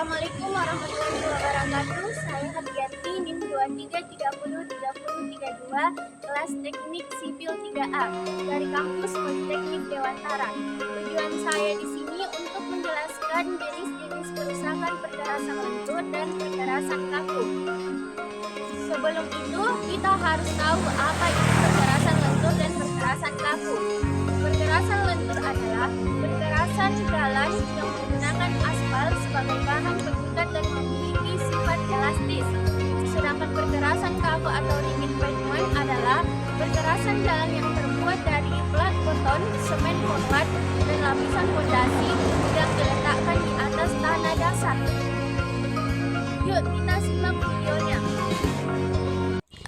Assalamualaikum warahmatullahi wabarakatuh. Saya Hadianti, NIM 23303032, kelas Teknik Sipil 3A dari kampus Politeknik Dewantara. Tujuan saya di sini untuk menjelaskan jenis-jenis kerusakan perkerasan lentur dan perkerasan kaku. Sebelum itu, kita harus tahu apa itu perkerasan lentur dan perkerasan kaku. Perkerasan lentur adalah perkerasan jalan yang menggunakan aspal sebagai bahan pengikat dan memiliki sifat elastis. Sedangkan perkerasan kaku atau rigid pavement adalah perkerasan jalan yang terbuat dari plat beton, semen format, dan lapisan fondasi yang diletakkan di atas tanah dasar. Yuk kita simak videonya.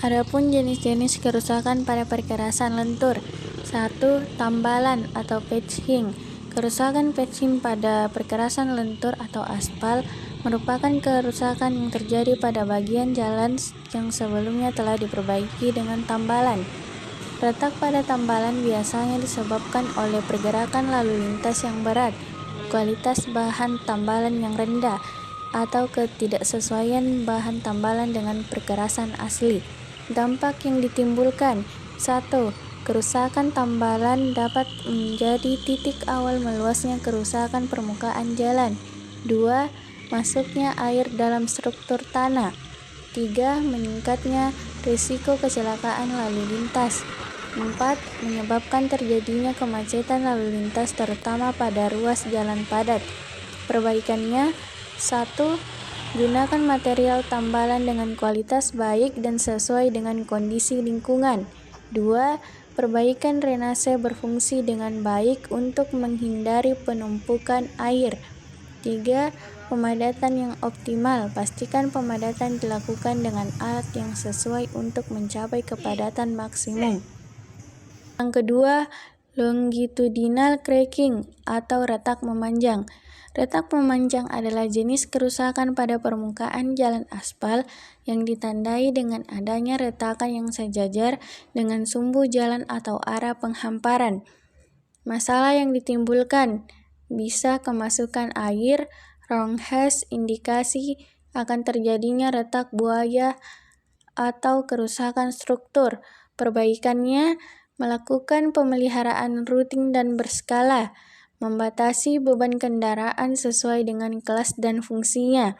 Adapun jenis-jenis kerusakan pada perkerasan lentur. 1. Tambalan atau patching. Kerusakan patching pada perkerasan lentur atau aspal merupakan kerusakan yang terjadi pada bagian jalan yang sebelumnya telah diperbaiki dengan tambalan. Retak pada tambalan biasanya disebabkan oleh pergerakan lalu lintas yang berat, kualitas bahan tambalan yang rendah, atau ketidaksesuaian bahan tambalan dengan perkerasan asli. Dampak yang ditimbulkan. 1. Kerusakan tambalan dapat menjadi titik awal meluasnya kerusakan permukaan jalan. 2. Masuknya air dalam struktur tanah. 3. Meningkatnya risiko kecelakaan lalu lintas. 4. Menyebabkan terjadinya kemacetan lalu lintas terutama pada ruas jalan padat. Perbaikannya. 1. Gunakan material tambalan dengan kualitas baik dan sesuai dengan kondisi lingkungan. 2. Perbaikan drainase berfungsi dengan baik untuk menghindari penumpukan air. 3. Pemadatan yang optimal. Pastikan pemadatan dilakukan dengan alat yang sesuai untuk mencapai kepadatan maksimum. Yang kedua, longitudinal cracking atau retak memanjang. Retak memanjang adalah jenis kerusakan pada permukaan jalan aspal yang ditandai dengan adanya retakan yang sejajar dengan sumbu jalan atau arah penghamparan. Masalah yang ditimbulkan bisa kemasukan air, ronghas, indikasi akan terjadinya retak buaya atau kerusakan struktur. Perbaikannya, melakukan pemeliharaan rutin dan berskala, membatasi beban kendaraan sesuai dengan kelas dan fungsinya,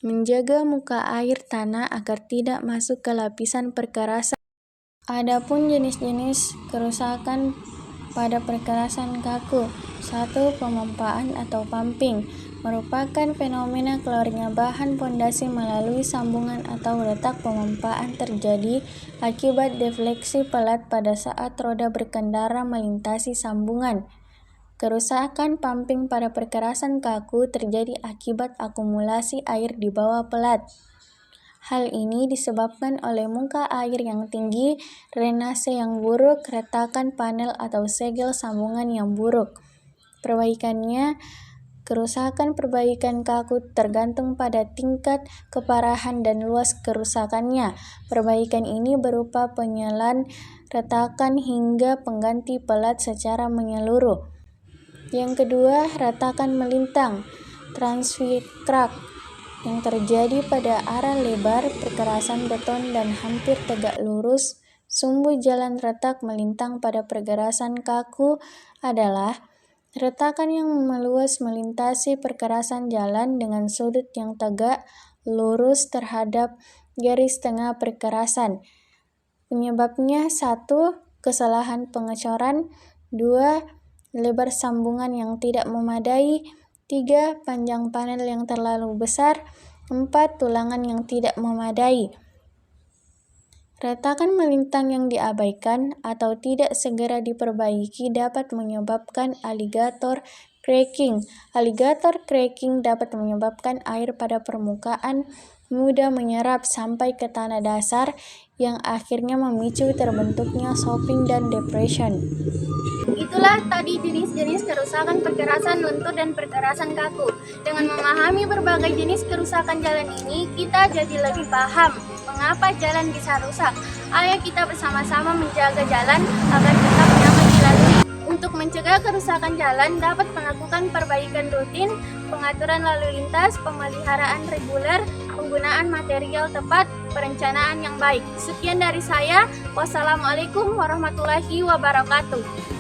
menjaga muka air tanah agar tidak masuk ke lapisan perkerasan. Adapun jenis-jenis kerusakan pada perkerasan kaku. 1. Pemompaan atau pumping merupakan fenomena keluarnya bahan pondasi melalui sambungan atau retak. Pemompaan terjadi akibat defleksi pelat pada saat roda berkendara melintasi sambungan. Kerusakan pumping pada perkerasan kaku terjadi akibat akumulasi air di bawah pelat. Hal ini disebabkan oleh muka air yang tinggi, drainase yang buruk, retakan panel atau segel sambungan yang buruk. Perbaikannya, kerusakan perbaikan kaku tergantung pada tingkat keparahan dan luas kerusakannya. Perbaikan ini berupa penyelan retakan hingga pengganti pelat secara menyeluruh. Yang kedua, retakan melintang, transverse crack, yang terjadi pada arah lebar perkerasan beton dan hampir tegak lurus. Sumbu jalan retak melintang pada perkerasan kaku adalah retakan yang meluas melintasi perkerasan jalan dengan sudut yang tegak lurus terhadap garis tengah perkerasan. Penyebabnya 1. Kesalahan pengecoran. 2. Lebar sambungan yang tidak memadai. 3. Panjang panel yang terlalu besar. 4. Tulangan yang tidak memadai. Retakan melintang yang diabaikan atau tidak segera diperbaiki dapat menyebabkan alligator cracking. Alligator cracking dapat menyebabkan air pada permukaan mudah menyerap sampai ke tanah dasar yang akhirnya memicu terbentuknya shopping dan depression. Itulah tadi jenis-jenis kerusakan perkerasan lentur dan perkerasan kaku. Dengan memahami berbagai jenis kerusakan jalan ini, kita jadi lebih paham mengapa jalan bisa rusak. Ayo kita bersama-sama menjaga jalan agar tetap nyaman dilalui. Untuk mencegah kerusakan jalan dapat melakukan perbaikan rutin, pengaturan lalu lintas, pemeliharaan reguler, penggunaan material tepat, perencanaan yang baik. Sekian dari saya. Wassalamualaikum warahmatullahi wabarakatuh.